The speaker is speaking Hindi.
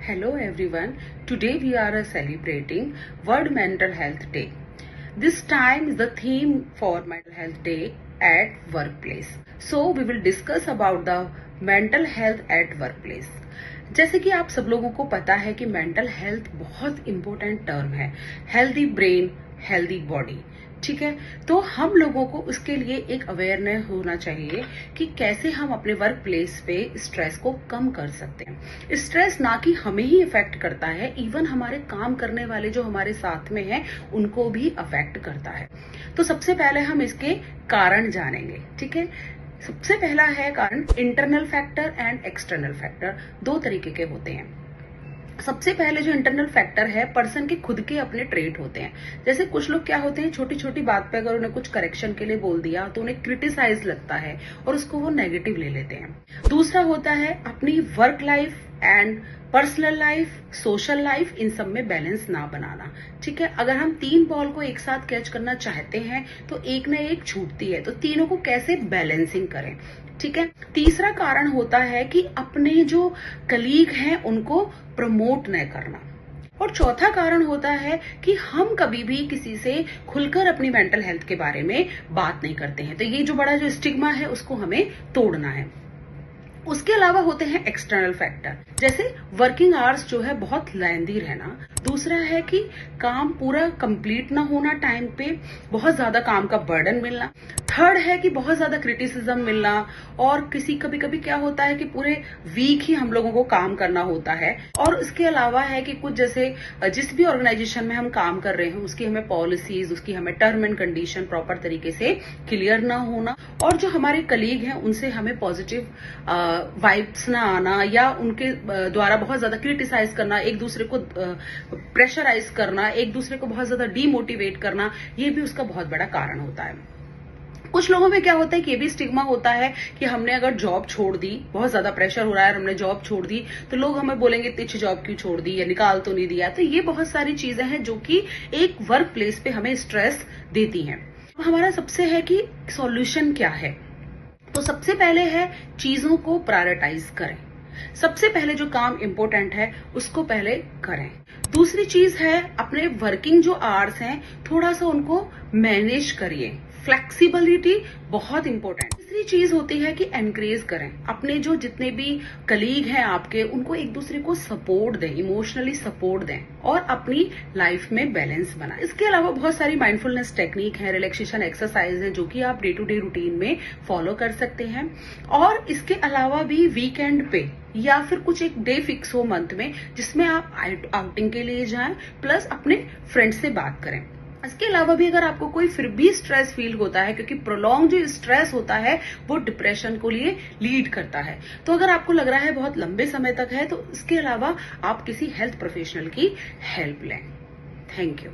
Hello everyone. Today we are celebrating World Mental Health Day. This time is the theme for Mental Health Day at workplace. So we will discuss about the mental health at workplace. जैसे कि आप सब लोगों को पता है कि मेंटल हेल्थ बहुत इंपॉर्टेंट टर्म है. Healthy brain, healthy body. ठीक है, तो हम लोगों को उसके लिए एक अवेयरनेस होना चाहिए कि कैसे हम अपने वर्क प्लेस पे स्ट्रेस को कम कर सकते हैं. स्ट्रेस ना कि हमें ही इफेक्ट करता है, इवन हमारे काम करने वाले जो हमारे साथ में हैं उनको भी अफेक्ट करता है. तो सबसे पहले हम इसके कारण जानेंगे. ठीक है, सबसे पहला है कारण internal factor and external factor. दो तरीके के होते हैं. सबसे पहले जो इंटरनल फैक्टर है, पर्सन के खुद के अपने ट्रेट होते हैं. जैसे कुछ लोग क्या होते हैं, छोटी छोटी बात पे अगर उन्हें कुछ करेक्शन के लिए बोल दिया तो उन्हें क्रिटिसाइज लगता है और उसको वो नेगेटिव ले लेते हैं. दूसरा होता है अपनी work life and personal life, social life, इन सब में बैलेंस ना बनाना. ठीक है, अगर हम 3 बॉल को एक साथ कैच करना चाहते हैं तो एक न एक छूटती है, तो तीनों को कैसे बैलेंसिंग करें. ठीक है, तीसरा कारण होता है कि अपने जो कलीग हैं उनको प्रमोट न करना. और चौथा कारण होता है कि हम कभी भी किसी से खुलकर अपनी मेंटल हेल्थ के बारे में बात नहीं करते हैं. तो ये जो बड़ा जो स्टिग्मा है उसको हमें तोड़ना है. उसके अलावा होते हैं एक्सटर्नल फैक्टर, जैसे वर्किंग आवर्स जो है बहुत लेंदी रहना. दूसरा है कि काम पूरा कंप्लीट ना होना टाइम पे, बहुत ज्यादा काम का बर्डन मिलना. थर्ड है कि बहुत ज्यादा क्रिटिसिज्म मिलना, और कभी कभी क्या होता है कि पूरे वीक ही हम लोगों को काम करना होता है. और इसके अलावा है कि कुछ जैसे जिस भी ऑर्गेनाइजेशन में हम काम कर रहे हैं उसकी हमें पॉलिसीज, उसकी हमें टर्म एंड कंडीशन प्रॉपर तरीके से क्लियर ना होना, और जो हमारे कलीग हैं उनसे हमें पॉजिटिव वाइब्स ना आना, या उनके द्वारा बहुत ज्यादा क्रिटिसाइज करना, एक दूसरे को प्रेशराइज करना, एक दूसरे को बहुत ज्यादा डीमोटिवेट करना, ये भी उसका बहुत बड़ा कारण होता है. कुछ लोगों में क्या होता है कि ये भी स्टिग्मा होता है कि हमने अगर जॉब छोड़ दी, बहुत ज्यादा प्रेशर हो रहा है और हमने जॉब छोड़ दी, तो लोग हमें बोलेंगे इतनी अच्छी जॉब क्यों छोड़ दी या निकाल तो नहीं दिया. तो ये बहुत सारी चीजें हैं जो कि एक वर्क प्लेस पे हमें स्ट्रेस देती हैं. हमारा सबसे है कि सॉल्यूशन क्या है. तो सबसे पहले है चीजों को प्रायोरिटाइज करें. सबसे पहले जो काम इंपॉर्टेंट है उसको पहले करें. दूसरी चीज है अपने वर्किंग जो आवर्स हैं थोड़ा सा उनको मैनेज करिए. फ्लेक्सिबिलिटी बहुत इंपॉर्टेंट. तीसरी चीज होती है कि एनकरेज करें. अपने जो जितने भी कलीग हैं आपके, उनको एक दूसरे को सपोर्ट दें, इमोशनली सपोर्ट दें, और अपनी लाइफ में बैलेंस बनाएं. इसके अलावा बहुत सारी माइंडफुलनेस टेक्निक है, रिलैक्सेशन एक्सरसाइज है, जो कि आप डे टू डे रूटीन में फॉलो कर सकते हैं. और इसके अलावा भी वीकेंड पे या फिर कुछ एक डे फिक्स हो मंथ में जिसमें आप आउटिंग के लिए जाएं, प्लस अपने फ्रेंड से बात करें. इसके अलावा भी अगर आपको कोई फिर भी स्ट्रेस फील होता है, क्योंकि प्रोलॉन्ग जो स्ट्रेस होता है वो डिप्रेशन को लिए लीड करता है, तो अगर आपको लग रहा है बहुत लंबे समय तक है, तो इसके अलावा आप किसी हेल्थ प्रोफेशनल की हेल्प लें. Thank you.